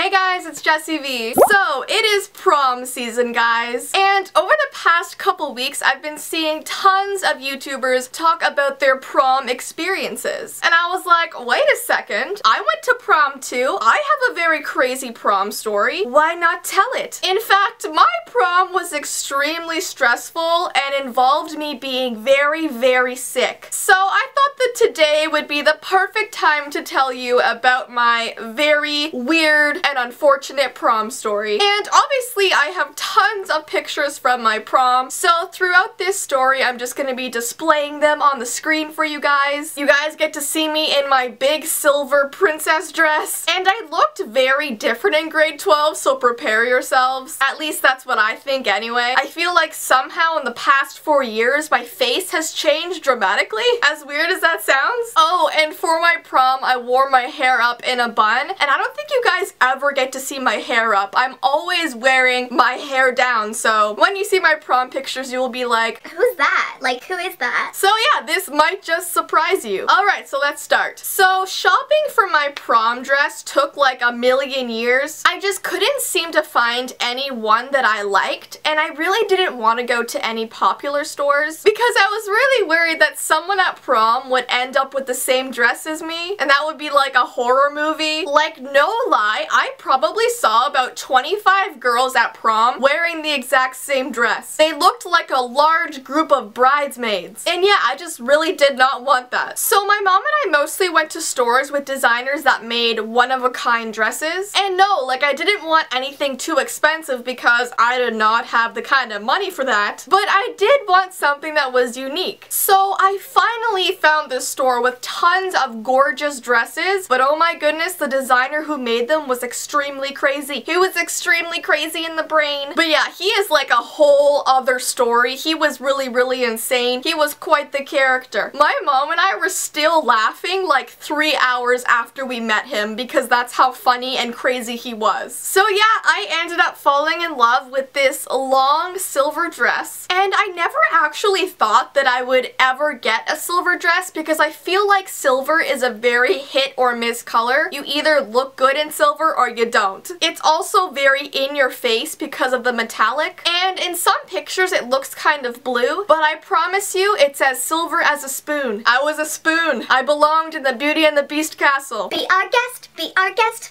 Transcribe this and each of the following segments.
Hey guys, it's Jessie V. So, it is prom season, guys. And over the past couple weeks, I've been seeing tons of YouTubers talk about their prom experiences. And I was like, wait a second, I went to prom too. I have a very crazy prom story. Why not tell it? In fact, my prom was extremely stressful and involved me being very sick. So I thought that today would be the perfect time to tell you about my very weird and unfortunate prom story. And obviously I have tons of pictures from my prom, so throughout this story I'm just going to be displaying them on the screen for you guys. You guys get to see me in my big silver princess dress, and I looked very different in grade 12, so prepare yourselves. At least that's what I think anyway. I feel like somehow in the past 4 years my face has changed dramatically, as weird as that sounds. Oh, and for my prom I wore my hair up in a bun, and I don't think you guys ever get to see my hair up. I'm always wearing my hair down, so when you see my prom pictures you will be like, who's that? Like, who is that? So yeah, this might just surprise you. Alright, so let's start. So shopping for my prom dress took like a million years. I just couldn't seem to find any one that I liked, and I really didn't want to go to any popular stores because I was really worried that someone at prom would end up with the same dress as me, and that would be like a horror movie. Like, no lie, I probably saw about 25 girls at prom wearing the exact same dress. They looked like a large group of bridesmaids. And yeah, I just really did not want that. So my mom and I mostly went to stores with designers that made one-of-a-kind dresses. And no, like, I didn't want anything too expensive because I did not have the kind of money for that. But I did want something that was unique. So I finally found this store with tons of gorgeous dresses, but oh my goodness, the designer who made them was extremely crazy. He was extremely crazy in the brain. But yeah, he is like a whole other story. He was really insane. He was quite the character. My mom and I were still laughing like 3 hours after we met him because that's how funny and crazy he was. So yeah, I ended up falling in love with this long silver dress, and I never actually thought that I would ever get a silver dress because I feel like silver is a very hit or miss color. You either look good in silver or you don't. It's also very in your face because of the metallic, and in some pictures it looks kind of blue, but I promise you it's as silver as a spoon. I was a spoon. I belonged in the Beauty and the Beast castle. Be our guest,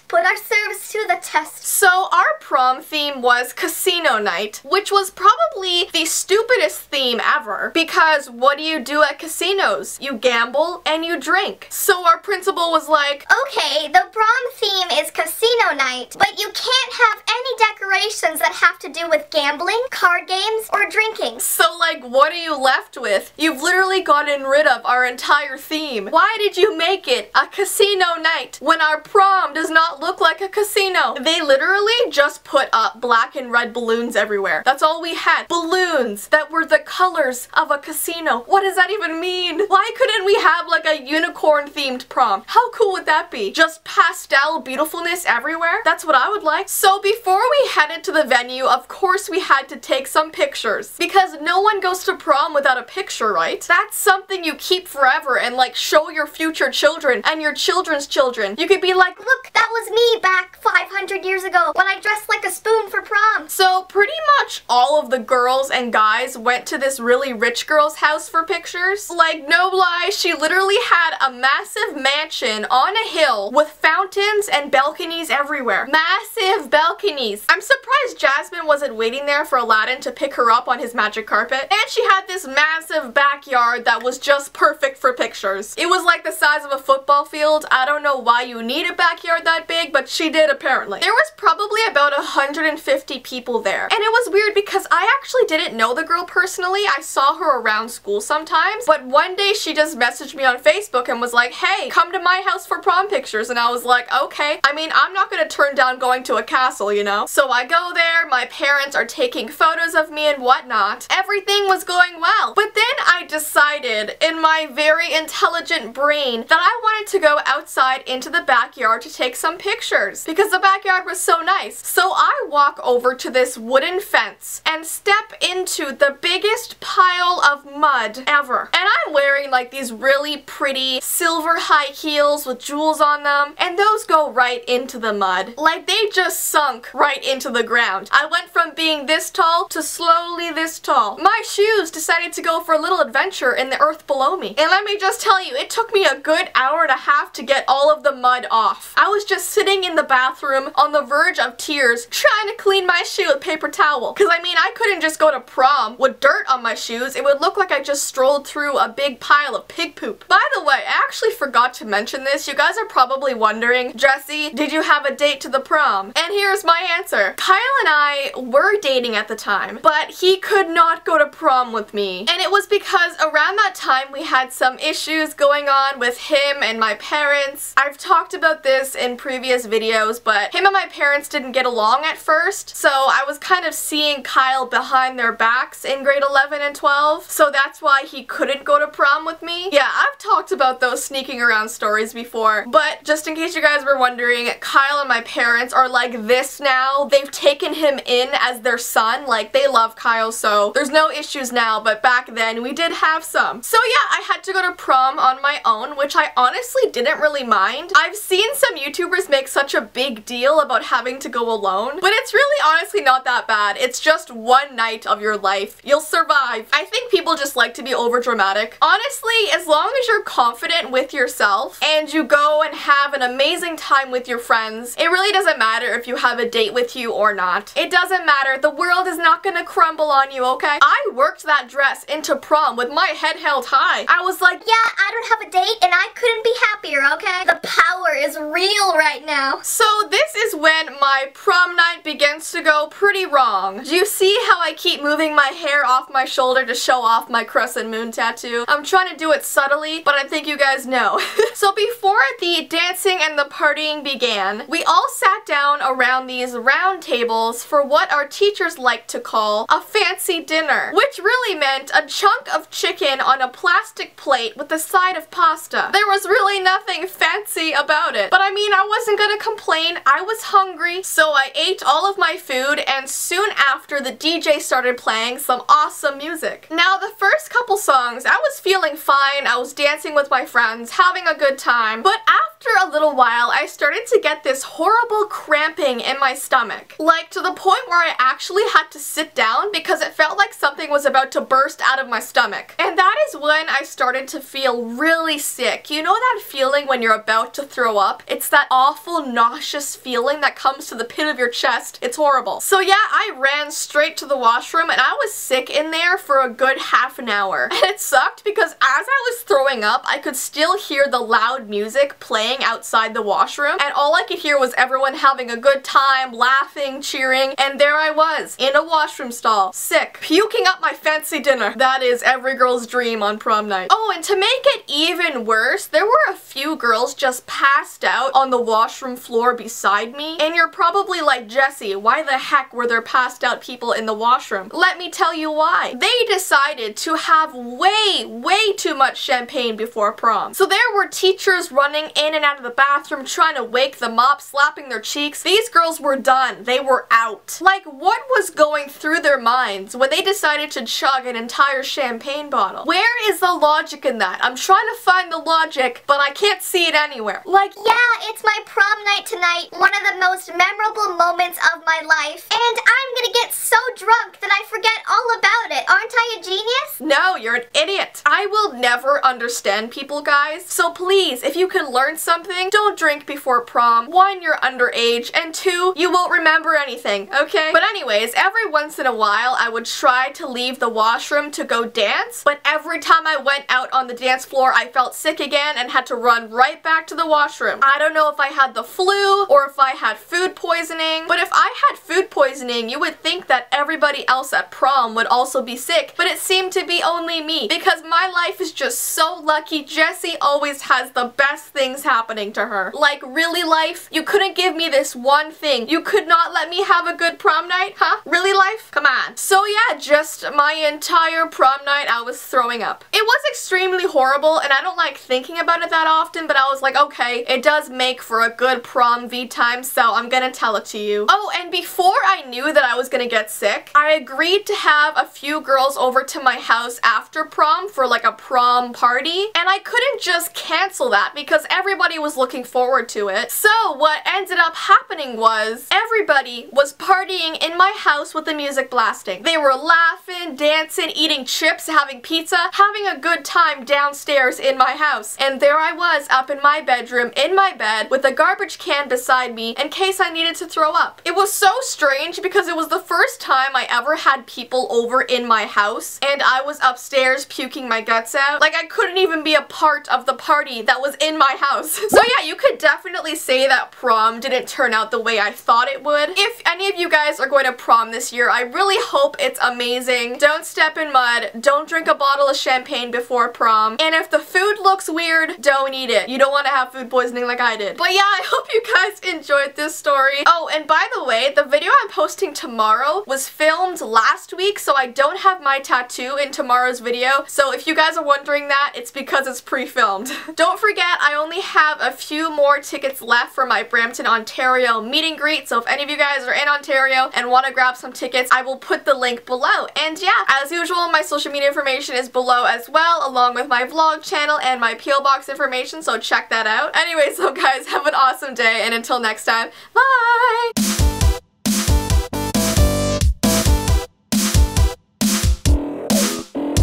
put our service to the test. So our prom theme was casino night, which was probably the stupidest theme ever, because what do you do at casinos? You gamble and you drink. So our principal was like, okay, the prom theme is casino night, but you can't have any decorations that have to do with gambling, card games, or drinking. So like, what are you left with? You've literally gotten rid of our entire theme. Why did you make it a casino night when our prom does not look like a casino? They literally just put up black and red balloons everywhere. That's all we had. Balloons that were the colors of a casino. What does that even mean? Why couldn't we have like a unicorn themed prom? How cool would that be? Just pastel beautifulness everywhere? That's what I would like. So before we headed to the venue, of course we had to take some pictures, because no one goes to prom without a picture, right? That's something you keep forever and like show your future children and your children's children. You could be like, look, that was me back 500 years ago when I dressed like a spoon for prom. So pretty much all of the girls and guys went to this really rich girl's house for pictures. Like, no lie, she literally had a massive mansion on a hill with fountains and balconies everywhere. Massive balconies. I'm surprised Jasmine wasn't waiting there for Aladdin to pick her up on his magic carpet. And she had this massive backyard that was just perfect for pictures. It was like the size of a football field. I don't know why you need a backyard that big, but she did apparently. There was probably about 150 people there. And it was weird because I actually didn't know the girl personally. I saw her around school sometimes, but one day she just messaged me on Facebook and was like, hey, come to my house for prom pictures. And I was like, okay. I mean, I'm not gonna turn down going to a castle, you know? So I go there, my parents are taking photos of me and whatnot. Everything was going well. But then I decided in my very intelligent brain that I wanted to go outside into the backyard to take some pictures because the backyard was so nice. So I walk over to this wooden fence and step into the biggest pile of mud ever. And I'm wearing like like these really pretty silver high heels with jewels on them, and those go right into the mud. Like they just sunk right into the ground. I went from being this tall to slowly this tall. My shoes decided to go for a little adventure in the earth below me. And let me just tell you, it took me a good hour and a half to get all of the mud off. I was just sitting in the bathroom on the verge of tears trying to clean my shoe with paper towel. Because I mean, I couldn't just go to prom with dirt on my shoes. It would look like I just strolled through a big pile of pig poop. By the way, I actually forgot to mention this. You guys are probably wondering, Jessie, did you have a date to the prom? And here's my answer. Kyle and I were dating at the time, but he could not go to prom with me. And it was because around that time we had some issues going on with him and my parents. I've talked about this in previous videos, but him and my parents didn't get along at first, so I was kind of seeing Kyle behind their backs in grade 11 and 12, so that's why he couldn't go to prom with me. Yeah, I've talked about those sneaking around stories before, but just in case you guys were wondering, Kyle and my parents are like this now. They've taken him in as their son. Like, they love Kyle, so there's no issues now, but back then we did have some. So yeah, I had to go to prom on my own, which I honestly didn't really mind. I've seen some YouTubers make such a big deal about having to go alone, but it's really honestly not that bad. It's just one night of your life. You'll survive. I think people just like to be over dramatic. Honestly, as long as you're confident with yourself and you go and have an amazing time with your friends, it really doesn't matter if you have a date with you or not. It doesn't matter. The world is not gonna crumble on you, okay? I worked that dress into prom with my head held high. I was like, yeah, I don't have a date and I couldn't be happier, okay? The power is real right now. So this is when my prom night begins to go pretty wrong. Do you see how I keep moving my hair off my shoulder to show off my crescent moon tattoo? I'm trying to do it subtly, but I think you guys know. So before the dancing and the partying began, we all sat down around these round tables for what our teachers like to call a fancy dinner, which really meant a chunk of chicken on a plastic plate with a side of pasta. There was really nothing fancy about it, but I mean, I wasn't gonna complain. I was hungry, so I ate all of my food, and soon after the DJ started playing some awesome music. Now the first couple songs, I was feeling fine. I was dancing with my friends, having a good time, but after a little while I started to get this horrible cramping in my stomach, like to the point where I actually had to sit down because it felt like something was about to burst out of my stomach. And that is when I started to feel really sick. You know that feeling when you're about to throw up? It's that awful nauseous feeling that comes to the pit of your chest. It's horrible. So yeah, I ran straight to the washroom and I was sick in there for a good half an hour. And it sucked because as I was throwing up, I could still hear the loud music playing outside the washroom, and all I could hear was everyone having a good time, laughing, cheering, and there I was, in a washroom stall, sick, puking up my fancy dinner. That is every girl's dream on prom night. Oh, and to make it even worse, there were a few girls just passed out on the washroom floor beside me, and you're probably like, Jessie, why the heck were there passed out people in the washroom? Let me tell you why. They decided to have way too much champagne before prom. So there were teachers running in and out of the bathroom trying to wake them up, slapping their cheeks. These girls were done. They were out. Like, what was going through their minds when they decided to chug an entire champagne bottle? Where is the logic in that? I'm trying to find the logic, but I can't see it anywhere. Like, yeah, it's my prom night tonight, one of the most memorable moments of my life, and I'm gonna get so drunk that I forget all about it. Aren't I a genius? no, you're an idiot. I will never understand people, guys. So please, if you can learn something, don't drink before prom. 1, you're underage, and 2, you won't remember anything, okay? But anyways, every once in a while, I would try to leave the washroom to go dance, but every time I went out on the dance floor, I felt sick again and had to run right back to the washroom. I don't know if I had the flu or if I had food poisoning, but if I had food poisoning, you would think that everybody else at prom would also be sick, but it seemed to be only me, because my life is just so lucky. Jessie always has the best things happen. happening to her. Like, really, life? You couldn't give me this one thing. You could not let me have a good prom night, huh? Really, life? Come on. So yeah, just my entire prom night, I was throwing up. It was extremely horrible, and I don't like thinking about it that often, but I was like, okay, it does make for a good prom V-time, so I'm gonna tell it to you. Oh, and before I knew that I was gonna get sick, I agreed to have a few girls over to my house after prom for like a prom party, and I couldn't just cancel that because everybody was looking forward to it. So what ended up happening was everybody was partying in my house with the music blasting. They were laughing, dancing, eating chips, having pizza, having a good time downstairs in my house. And there I was up in my bedroom, in my bed, with a garbage can beside me in case I needed to throw up. It was so strange because it was the first time I ever had people over in my house, and I was upstairs puking my guts out. Like, I couldn't even be a part of the party that was in my house. So yeah, you could definitely say that prom didn't turn out the way I thought it would. If any of you guys are going to prom this year, I really hope it's amazing. Don't step in mud, don't drink a bottle of champagne before prom, and if the food looks weird, don't eat it. You don't want to have food poisoning like I did. But yeah, I hope you guys enjoyed this story. Oh, and by the way, the video I'm posting tomorrow was filmed last week, so I don't have my tattoo in tomorrow's video. So if you guys are wondering that, it's because it's pre-filmed. Don't forget, I only have a few more tickets left for my Brampton, Ontario meet and greet, so if any of you guys are in Ontario and want to grab some tickets, I will put the link below. And yeah, as usual, my social media information is below as well, along with my vlog channel and my P.O. box information, so check that out. Anyway, so guys, have an awesome day, and until next time, bye!